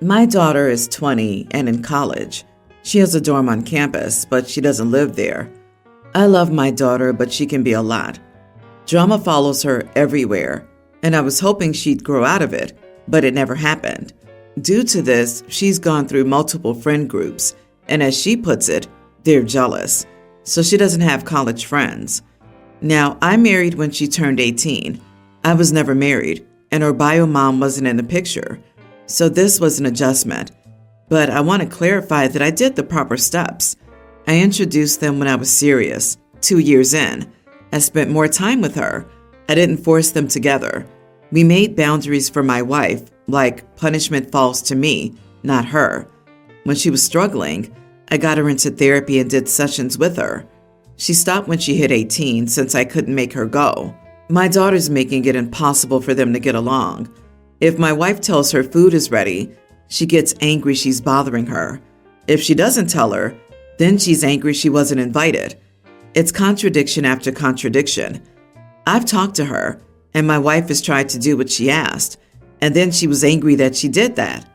My daughter is 20 and in college. She has a dorm on campus, but she doesn't live there. I love my daughter, but she can be a lot. Drama follows her everywhere, and I was hoping she'd grow out of it, but it never happened. Due to this, she's gone through multiple friend groups, and as she puts it, they're jealous, so she doesn't have college friends. Now, I married when she turned 18. I was never married, and her bio mom wasn't in the picture, so this was an adjustment. But I want to clarify that I did the proper steps. I introduced them when I was serious, 2 years in. I spent more time with her. I didn't force them together. We made boundaries for my wife, like punishment falls to me, not her. When she was struggling, I got her into therapy and did sessions with her. She stopped when she hit 18 since I couldn't make her go. My daughter's making it impossible for them to get along. If my wife tells her food is ready, she gets angry she's bothering her. If she doesn't tell her, then she's angry she wasn't invited. It's contradiction after contradiction. I've talked to her, and my wife has tried to do what she asked, and then she was angry that she did that.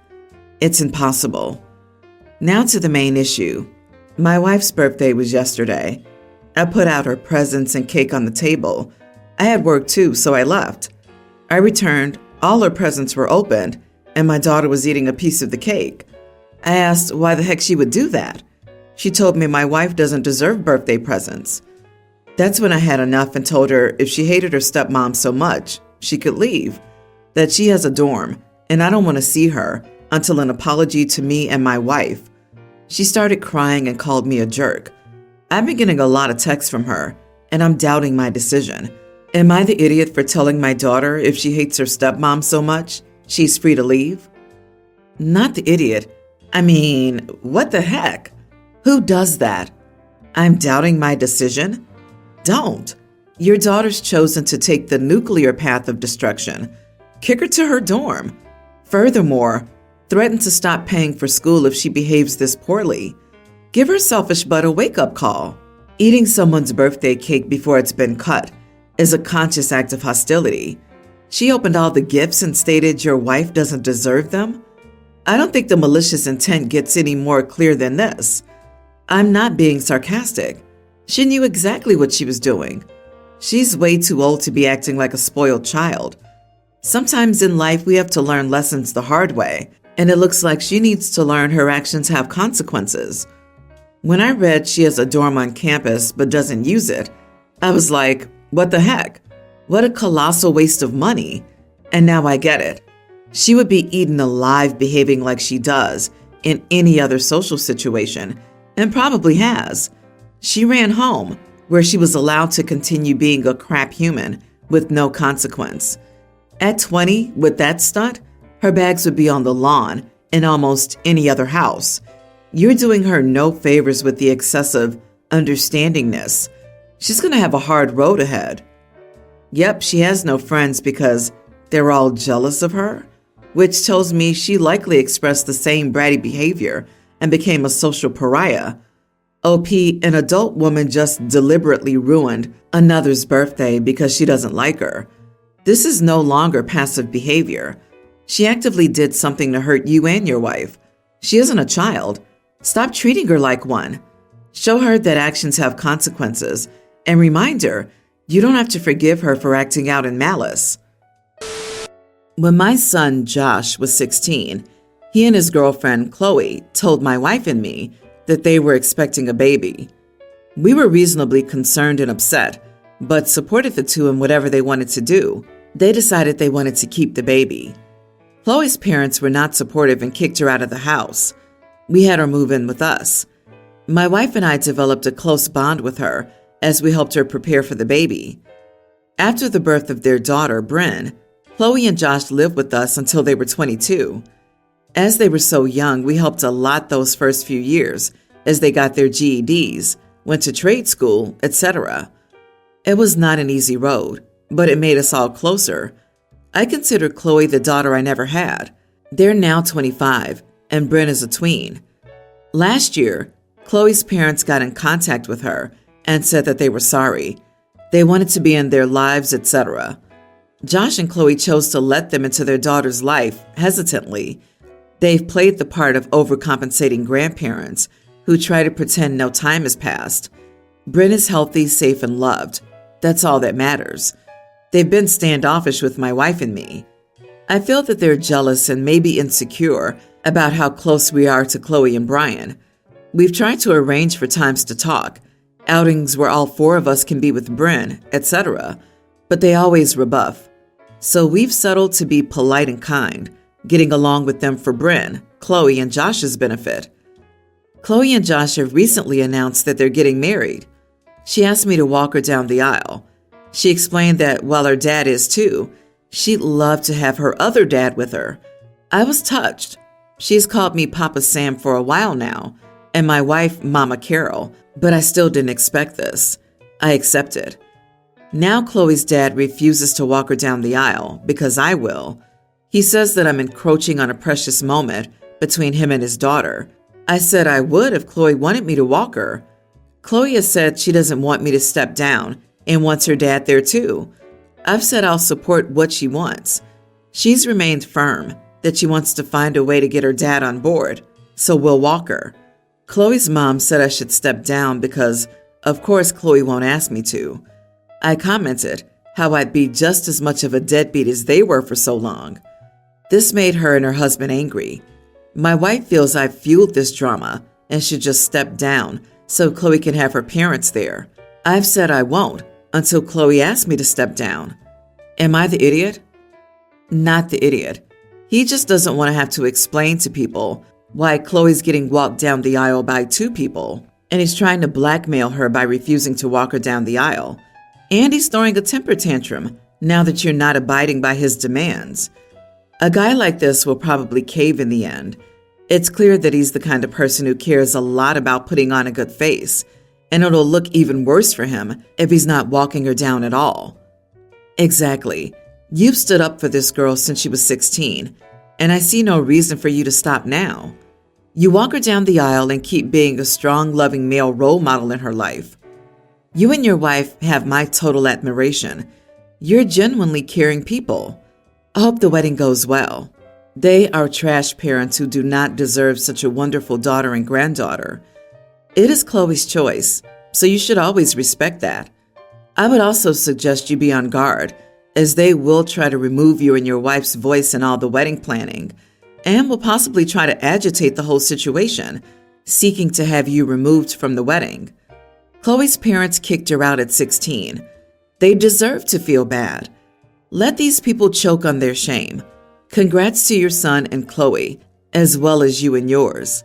It's impossible. Now to the main issue. My wife's birthday was yesterday. I put out her presents and cake on the table. I had work too, so I left. I returned, all her presents were opened, and my daughter was eating a piece of the cake. I asked why the heck she would do that. She told me my wife doesn't deserve birthday presents. That's when I had enough and told her if she hated her stepmom so much, she could leave, that she has a dorm, and I don't want to see her until an apology to me and my wife. She started crying and called me a jerk. I've been getting a lot of texts from her, and I'm doubting my decision. Am I the idiot for telling my daughter if she hates her stepmom so much, she's free to leave? Not the idiot. I mean, what the heck? Who does that? I'm doubting my decision? Don't. Your daughter's chosen to take the nuclear path of destruction. Kick her to her dorm. Furthermore, threaten to stop paying for school if she behaves this poorly. Give her selfish butt a wake-up call. Eating someone's birthday cake before it's been cut is a conscious act of hostility. She opened all the gifts and stated your wife doesn't deserve them? I don't think the malicious intent gets any more clear than this. I'm not being sarcastic. She knew exactly what she was doing. She's way too old to be acting like a spoiled child. Sometimes in life we have to learn lessons the hard way, and it looks like she needs to learn her actions have consequences. When I read she has a dorm on campus but doesn't use it, I was like, what the heck? What a colossal waste of money. And now I get it. She would be eaten alive behaving like she does in any other social situation, and probably has. She ran home, where she was allowed to continue being a crap human with no consequence. At 20, with that stunt, her bags would be on the lawn in almost any other house. You're doing her no favors with the excessive understandingness. She's going to have a hard road ahead. Yep, she has no friends because they're all jealous of her, which tells me she likely expressed the same bratty behavior and became a social pariah. OP, an adult woman just deliberately ruined another's birthday because she doesn't like her. This is no longer passive behavior. She actively did something to hurt you and your wife. She isn't a child. Stop treating her like one. Show her that actions have consequences, and remind her you don't have to forgive her for acting out in malice. When my son Josh was 16, he and his girlfriend Chloe told my wife and me that they were expecting a baby. We were reasonably concerned and upset, but supported the two in whatever they wanted to do. They decided they wanted to keep the baby. Chloe's parents were not supportive and kicked her out of the house. We had her move in with us. My wife and I developed a close bond with her as we helped her prepare for the baby. After the birth of their daughter, Bryn, Chloe and Josh lived with us until they were 22. As they were so young, we helped a lot those first few years as they got their GEDs, went to trade school, etc. It was not an easy road, but it made us all closer. I consider Chloe the daughter I never had. They're now 25, and Bryn is a tween. Last year, Chloe's parents got in contact with her and said that they were sorry. They wanted to be in their lives, etc. Josh and Chloe chose to let them into their daughter's life hesitantly. They've played the part of overcompensating grandparents who try to pretend no time has passed. Bryn is healthy, safe, and loved. That's all that matters. They've been standoffish with my wife and me. I feel that they're jealous and maybe insecure about how close we are to Chloe and Brian. We've tried to arrange for times to talk, outings where all four of us can be with Bryn, etc., but they always rebuff. So we've settled to be polite and kind, getting along with them for Bryn, Chloe, and Josh's benefit. Chloe and Josh have recently announced that they're getting married. She asked me to walk her down the aisle. She explained that while her dad is too, she'd love to have her other dad with her. I was touched. She's called me Papa Sam for a while now, and my wife Mama Carol, but I still didn't expect this. I accepted. Now Chloe's dad refuses to walk her down the aisle because I will. He says that I'm encroaching on a precious moment between him and his daughter. I said I would if Chloe wanted me to walk her. Chloe has said she doesn't want me to step down and wants her dad there too. I've said I'll support what she wants. She's remained firm that she wants to find a way to get her dad on board, so we'll walk her. Chloe's mom said I should step down because, of course, Chloe won't ask me to. I commented how I'd be just as much of a deadbeat as they were for so long. This made her and her husband angry. My wife feels I've fueled this drama and should just step down so Chloe can have her parents there. I've said I won't until Chloe asks me to step down. Am I the idiot? Not the idiot. He just doesn't want to have to explain to people why Chloe's getting walked down the aisle by two people, and he's trying to blackmail her by refusing to walk her down the aisle. And he's throwing a temper tantrum now that you're not abiding by his demands. A guy like this will probably cave in the end. It's clear that he's the kind of person who cares a lot about putting on a good face, and it'll look even worse for him if he's not walking her down at all. Exactly. You've stood up for this girl since she was 16, and I see no reason for you to stop now. You walk her down the aisle and keep being a strong, loving male role model in her life. You and your wife have my total admiration. You're genuinely caring people. I hope the wedding goes well. They are trash parents who do not deserve such a wonderful daughter and granddaughter. It is Chloe's choice, so you should always respect that. I would also suggest you be on guard, as they will try to remove you and your wife's voice in all the wedding planning, and will possibly try to agitate the whole situation, seeking to have you removed from the wedding. Chloe's parents kicked her out at 16. They deserve to feel bad. Let these people choke on their shame. Congrats to your son and Chloe, as well as you and yours.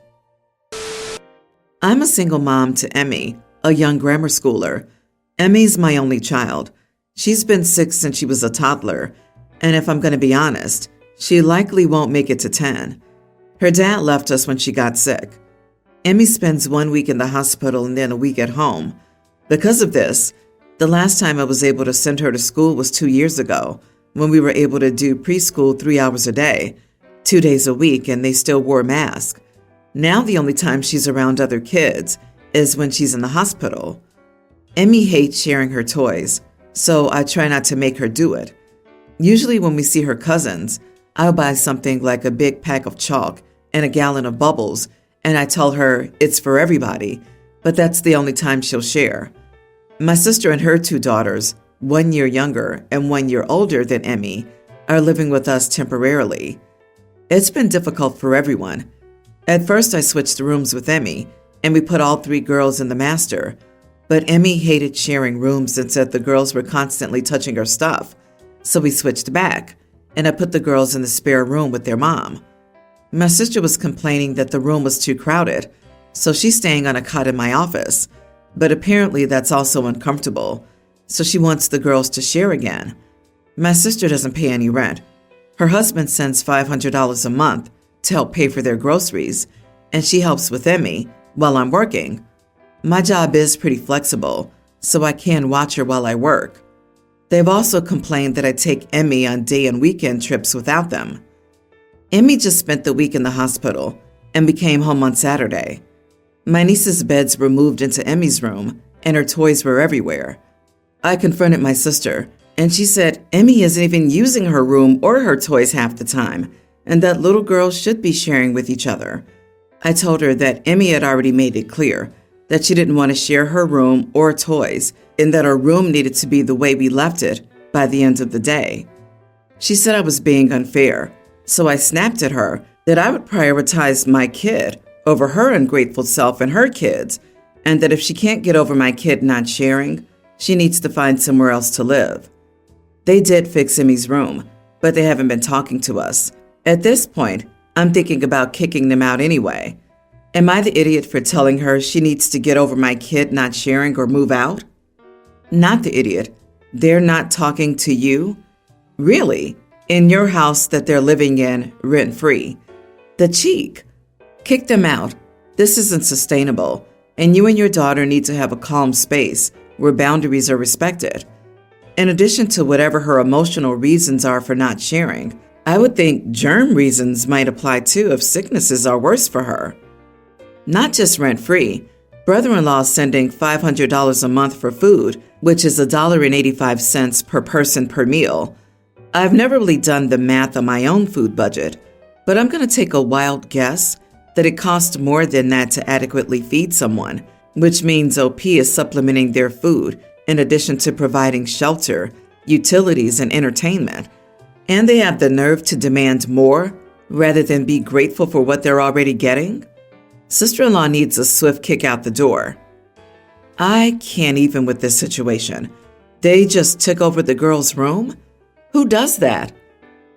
I'm a single mom to Emmy, a young grammar schooler. Emmy's my only child. She's been sick since she was a toddler, and if I'm going to be honest, she likely won't make it to 10. Her dad left us when she got sick. Emmy spends 1 week in the hospital and then a week at home. Because of this, the last time I was able to send her to school was 2 years ago, when we were able to do preschool 3 hours a day, 2 days a week, and they still wore masks. Now the only time she's around other kids is when she's in the hospital. Emmy hates sharing her toys, so I try not to make her do it. Usually when we see her cousins, I'll buy something like a big pack of chalk and a gallon of bubbles, and I tell her it's for everybody, but that's the only time she'll share. My sister and her 2 daughters, 1 year younger and 1 year older than Emmy, are living with us temporarily. It's been difficult for everyone. At first I switched rooms with Emmy, and we put all 3 girls in the master, but Emmy hated sharing rooms and said the girls were constantly touching her stuff, so we switched back, and I put the girls in the spare room with their mom. My sister was complaining that the room was too crowded, so she's staying on a cot in my office, but apparently that's also uncomfortable, so she wants the girls to share again. My sister doesn't pay any rent. Her husband sends $500 a month to help pay for their groceries, and she helps with Emmy while I'm working. My job is pretty flexible, so I can watch her while I work. They've also complained that I take Emmy on day and weekend trips without them. Emmy just spent the week in the hospital, and we came home on Saturday. My niece's beds were moved into Emmy's room, and her toys were everywhere. I confronted my sister, and she said Emmy isn't even using her room or her toys half the time, and that little girls should be sharing with each other. I told her that Emmy had already made it clear that she didn't want to share her room or toys, and that our room needed to be the way we left it by the end of the day. She said I was being unfair, so I snapped at her that I would prioritize my kid over her ungrateful self and her kids, and that if she can't get over my kid not sharing, she needs to find somewhere else to live. They did fix Emmy's room, but they haven't been talking to us. At this point, I'm thinking about kicking them out anyway. Am I the idiot for telling her she needs to get over my kid not sharing or move out? Not the idiot. They're not talking to you? Really? In your house that they're living in rent-free? The cheek. Kick them out. This isn't sustainable, and you and your daughter need to have a calm space where boundaries are respected. In addition to whatever her emotional reasons are for not sharing, I would think germ reasons might apply too if sicknesses are worse for her. Not just rent-free. Brother-in-law is sending $500 a month for food, which is $1.85 per person per meal. I've never really done the math on my own food budget, but I'm going to take a wild guess that it costs more than that to adequately feed someone, which means OP is supplementing their food in addition to providing shelter, utilities, and entertainment. And they have the nerve to demand more rather than be grateful for what they're already getting? Sister-in-law needs a swift kick out the door. I can't even with this situation. They just took over the girl's room? Who does that?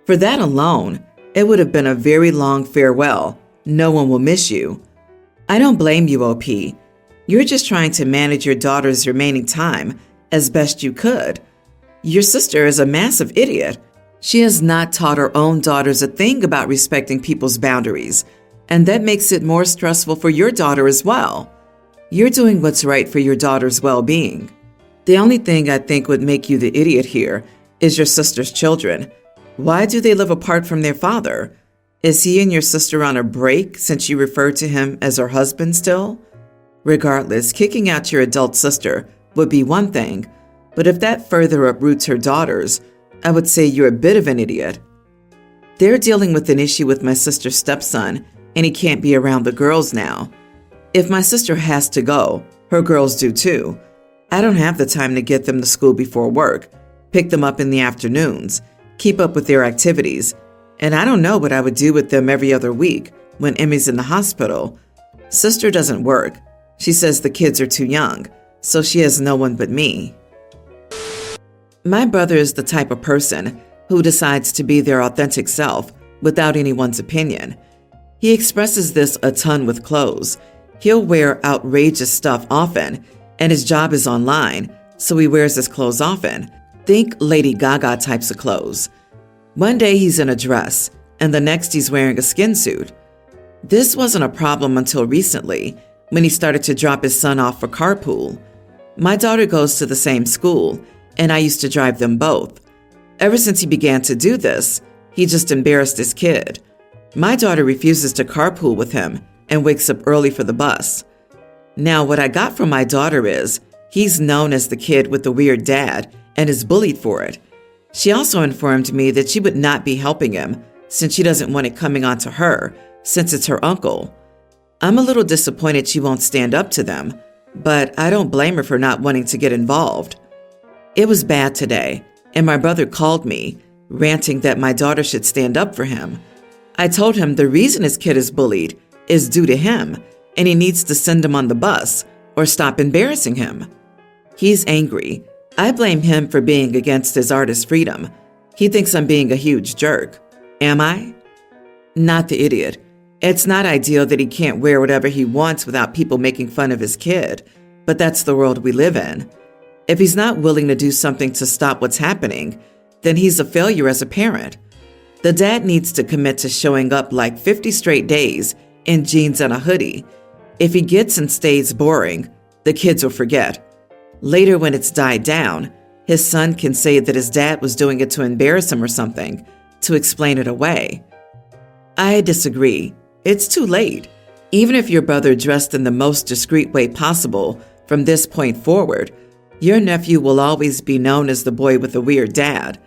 For that alone, it would have been a very long farewell. No one will miss you. I don't blame you, OP. You're just trying to manage your daughter's remaining time as best you could. Your sister is a massive idiot. She has not taught her own daughters a thing about respecting people's boundaries, and that makes it more stressful for your daughter as well. You're doing what's right for your daughter's well-being. The only thing I think would make you the idiot here is your sister's children. Why do they live apart from their father? Is he and your sister on a break since you refer to him as her husband still? Regardless, kicking out your adult sister would be one thing, but if that further uproots her daughters, I would say you're a bit of an idiot. They're dealing with an issue with my sister's stepson, and he can't be around the girls now. If my sister has to go, her girls do too. I don't have the time to get them to school before work, pick them up in the afternoons, keep up with their activities, and I don't know what I would do with them every other week when Emmy's in the hospital. Sister doesn't work. She says the kids are too young, so she has no one but me. My brother is the type of person who decides to be their authentic self without anyone's opinion. He expresses this a ton with clothes. He'll wear outrageous stuff often, and his job is online, so he wears his clothes often. Think Lady Gaga types of clothes. One day he's in a dress, and the next he's wearing a skin suit. This wasn't a problem until recently, when he started to drop his son off for carpool. My daughter goes to the same school, and I used to drive them both. Ever since he began to do this, he just embarrassed his kid. My daughter refuses to carpool with him and wakes up early for the bus. Now, what I got from my daughter is he's known as the kid with the weird dad and is bullied for it. She also informed me that she would not be helping him since she doesn't want it coming onto her, since it's her uncle. I'm a little disappointed she won't stand up to them, but I don't blame her for not wanting to get involved. It was bad today, and my brother called me, ranting that my daughter should stand up for him. I told him the reason his kid is bullied is due to him, and he needs to send him on the bus or stop embarrassing him. He's angry. I blame him for being against his artist freedom. He thinks I'm being a huge jerk. Am I? Not the idiot. It's not ideal that he can't wear whatever he wants without people making fun of his kid, but that's the world we live in. If he's not willing to do something to stop what's happening, then he's a failure as a parent. The dad needs to commit to showing up like 50 straight days in jeans and a hoodie. If he gets and stays boring, the kids will forget. Later, when it's died down, his son can say that his dad was doing it to embarrass him or something, to explain it away. I disagree. It's too late. Even if your brother dressed in the most discreet way possible from this point forward, your nephew will always be known as the boy with the weird dad.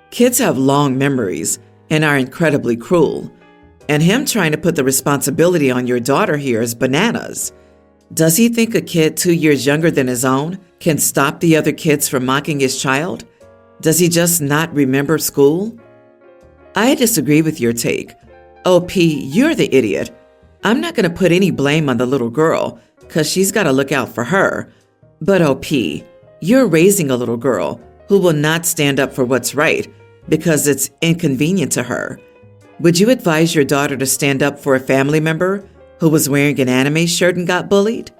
Kids have long memories, and are incredibly cruel. And him trying to put the responsibility on your daughter here is bananas. Does he think a kid 2 years younger than his own can stop the other kids from mocking his child? Does he just not remember school? I disagree with your take. OP, you're the idiot. I'm not going to put any blame on the little girl because she's got to look out for her. But OP, you're raising a little girl who will not stand up for what's right because it's inconvenient to her. Would you advise your daughter to stand up for a family member who was wearing an anime shirt and got bullied?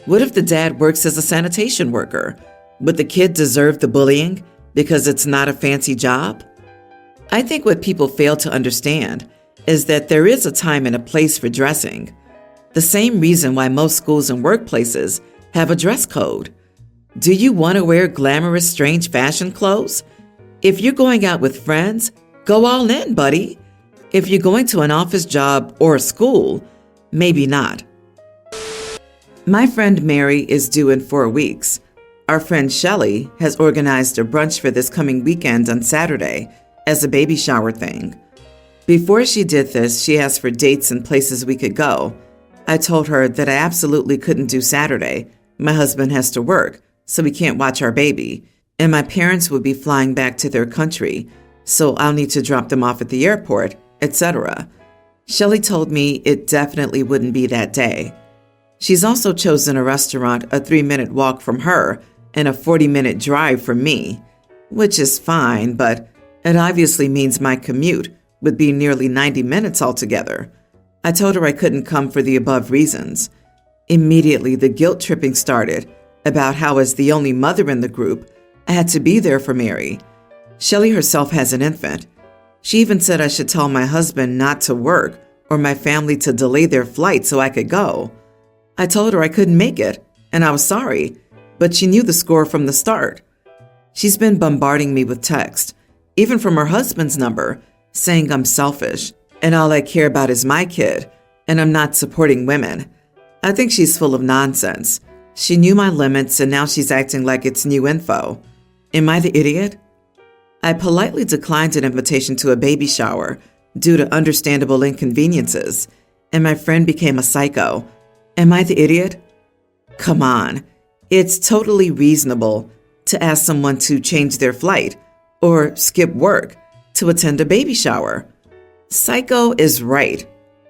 What if the dad works as a sanitation worker? Would the kid deserve the bullying because it's not a fancy job? I think what people fail to understand is that there is a time and a place for dressing. The same reason why most schools and workplaces have a dress code. Do you want to wear glamorous, strange fashion clothes? If you're going out with friends, go all in, buddy. If you're going to an office job or a school, maybe not. My friend Mary is due in 4 weeks. Our friend Shelley has organized a brunch for this coming weekend on Saturday as a baby shower thing. Before she did this, she asked for dates and places we could go. I told her that I absolutely couldn't do Saturday. My husband has to work, so we can't watch our baby. And my parents would be flying back to their country, so I'll need to drop them off at the airport, etc. Shelley told me it definitely wouldn't be that day. She's also chosen a restaurant a 3-minute walk from her and a 40-minute drive from me, which is fine, but it obviously means my commute would be nearly 90 minutes altogether. I told her I couldn't come for the above reasons. Immediately, the guilt tripping started about how, as the only mother in the group, I had to be there for Mary. Shelley herself has an infant. She even said I should tell my husband not to work or my family to delay their flight so I could go. I told her I couldn't make it, and I was sorry, but she knew the score from the start. She's been bombarding me with text, even from her husband's number, saying I'm selfish and all I care about is my kid and I'm not supporting women. I think she's full of nonsense. She knew my limits and now she's acting like it's new info. Am I the idiot? I politely declined an invitation to a baby shower due to understandable inconveniences, and my friend became a psycho. Am I the idiot? Come on. It's totally reasonable to ask someone to change their flight or skip work to attend a baby shower. Psycho is right.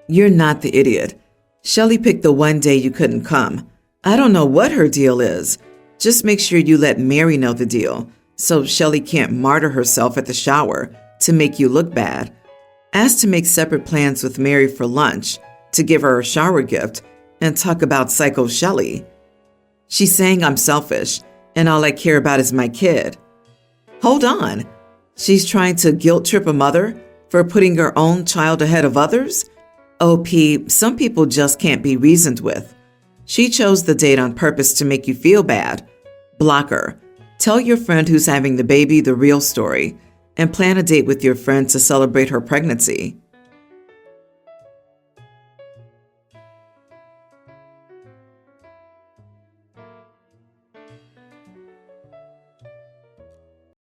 You're not the idiot. Shelley picked the one day you couldn't come. I don't know what her deal is. Just make sure you let Mary know the deal so Shelley can't martyr herself at the shower to make you look bad. Ask to make separate plans with Mary for lunch to give her a shower gift and talk about Psycho Shelley. She's saying I'm selfish and all I care about is my kid. Hold on. She's trying to guilt trip a mother for putting her own child ahead of others? OP, some people just can't be reasoned with. She chose the date on purpose to make you feel bad. Block her. Tell your friend who's having the baby the real story and plan a date with your friend to celebrate her pregnancy.